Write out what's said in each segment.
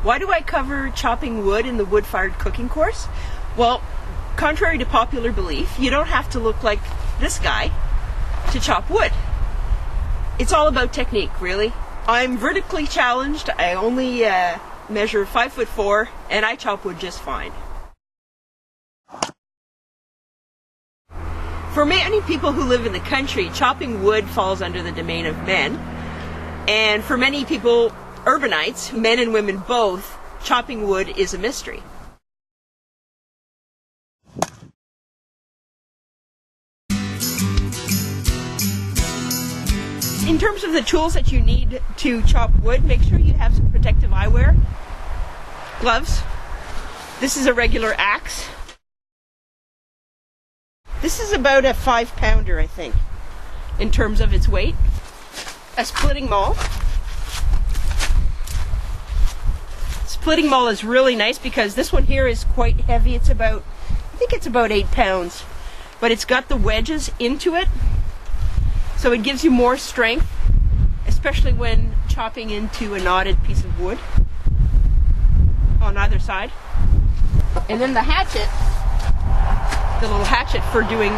Why do I cover chopping wood in the wood-fired cooking course? Well, contrary to popular belief, you don't have to look like this guy to chop wood. It's all about technique, really. I'm vertically challenged. I only measure 5'4", and I chop wood just fine. For many people who live in the country, chopping wood falls under the domain of men. And for many people, urbanites, men and women both, chopping wood is a mystery. In terms of the tools that you need to chop wood, make sure you have some protective eyewear, gloves. This is a regular axe. This is about a 5-pounder, I think, in terms of its weight. A splitting maul. Splitting maul is really nice because this one here is quite heavy. I think it's about 8 pounds, but it's got the wedges into it. So it gives you more strength, especially when chopping into a knotted piece of wood on either side. And then the hatchet, the little hatchet for doing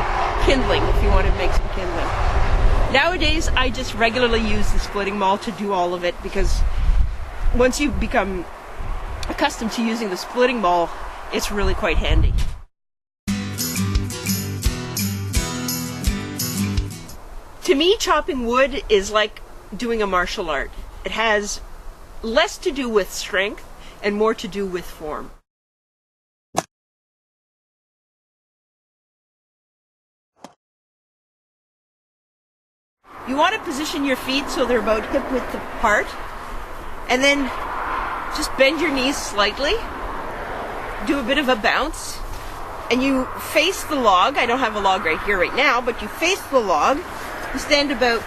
kindling, if you want to make some kindling. Nowadays, I just regularly use the splitting maul to do all of it because once you become accustomed to using the splitting maul, it's really quite handy. To me, chopping wood is like doing a martial art. It has less to do with strength and more to do with form. You want to position your feet so they're about hip width apart, and then just bend your knees slightly, do a bit of a bounce, and you face the log. I don't have a log right here right now, but you face the log. You stand about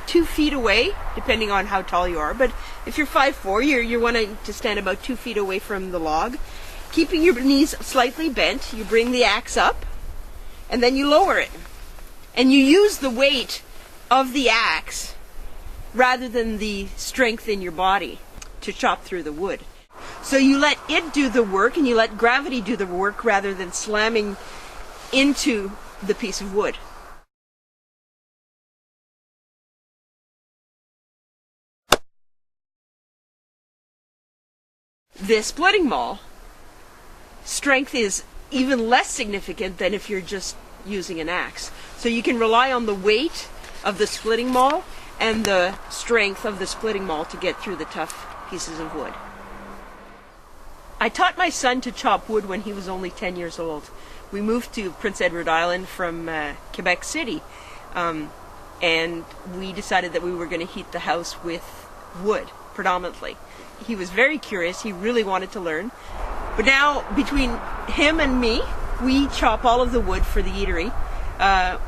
2 feet away, depending on how tall you are. But if you're 5'4", you're wanting to stand about 2 feet away from the log. Keeping your knees slightly bent, you bring the axe up, and then you lower it. And you use the weight of the axe rather than the strength in your body to chop through the wood. So you let it do the work, and you let gravity do the work rather than slamming into the piece of wood. The splitting maul, strength is even less significant than if you're just using an axe. So you can rely on the weight of the splitting maul and the strength of the splitting maul to get through the tough pieces of wood. I taught my son to chop wood when he was only 10 years old. We moved to Prince Edward Island from Quebec City, and we decided that we were going to heat the house with wood, predominantly. He was very curious. He really wanted to learn. But now, between him and me, we chop all of the wood for the eatery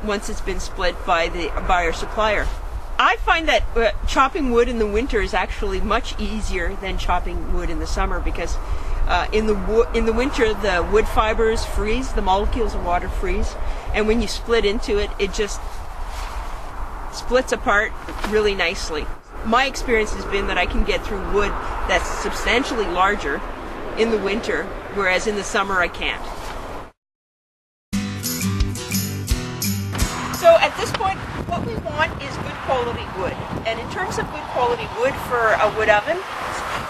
once it's been split by our supplier. I find that chopping wood in the winter is actually much easier than chopping wood in the summer because in the winter the wood fibers freeze, the molecules of water freeze, and when you split into it, it just splits apart really nicely. My experience has been that I can get through wood that's substantially larger in the winter, whereas in the summer I can't. So at this point, what we want is good quality wood. And in terms of good quality wood for a wood oven,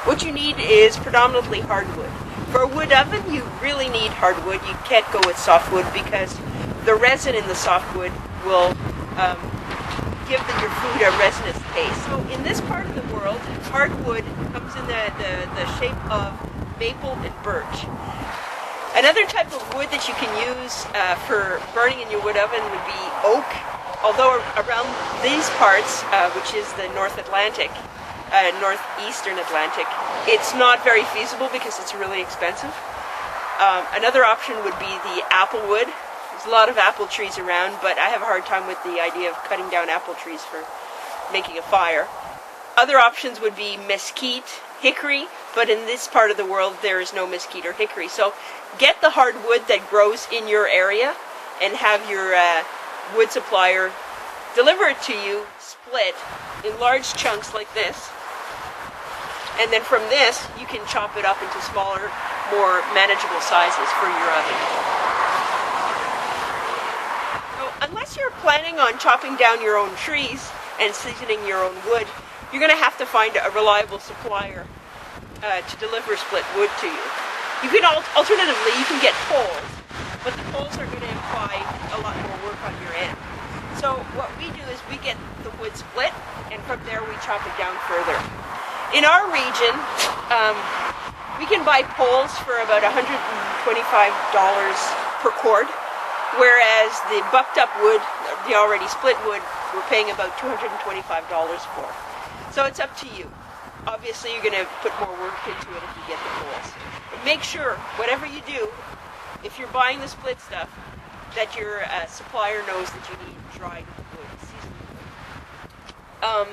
what you need is predominantly hardwood. For a wood oven, you really need hardwood. You can't go with softwood because the resin in the softwood will give your food a resinous taste. So in this part of the world, hardwood comes in the shape of maple and birch. Another type of wood that you can use for burning in your wood oven would be oak, although around these parts, which is the northeastern Atlantic, it's not very feasible because it's really expensive. Another option would be the apple wood. There's a lot of apple trees around, but I have a hard time with the idea of cutting down apple trees for making a fire. Other options would be mesquite, hickory, but in this part of the world there is no mesquite or hickory. So get the hardwood that grows in your area and have your wood supplier deliver it to you split in large chunks like this. And then from this, you can chop it up into smaller, more manageable sizes for your oven. So unless you're planning on chopping down your own trees and seasoning your own wood, you're going to have to find a reliable supplier to deliver split wood to you. You can alternatively, you can get poles, but the poles are going to imply a lot more work on your end. So what we do is we get the wood split, and from there we chop it down further. In our region, we can buy poles for about $125 per cord, whereas the bucked up wood, the already split wood, we're paying about $225 for. So it's up to you. Obviously you're going to put more work into it if you get the poles. But make sure, whatever you do, if you're buying the split stuff, that your supplier knows that you need dried wood, seasoned wood.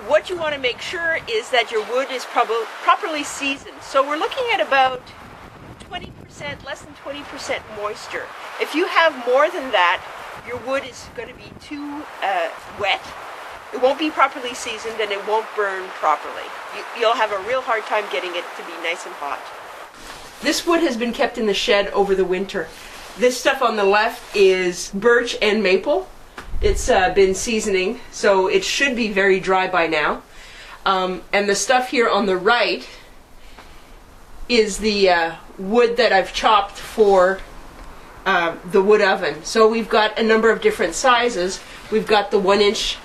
What you want to make sure is that your wood is properly seasoned. So we're looking at about 20%, less than 20% moisture. If you have more than that, your wood is going to be too wet. It won't be properly seasoned and it won't burn properly. You'll have a real hard time getting it to be nice and hot. This wood has been kept in the shed over the winter. This stuff on the left is birch and maple. It's been seasoning, so it should be very dry by now. And the stuff here on the right is the wood that I've chopped for the wood oven. So we've got a number of different sizes. We've got the 1-inch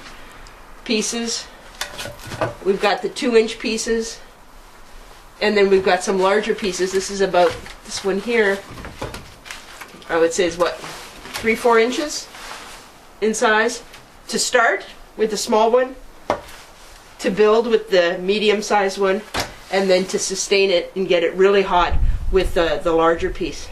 pieces, we've got the 2-inch pieces, and then we've got some larger pieces. This is about, this one here, I would say is what, 3-4 inches in size. To start with the small one, to build with the medium-sized one, and then to sustain it and get it really hot with the larger piece.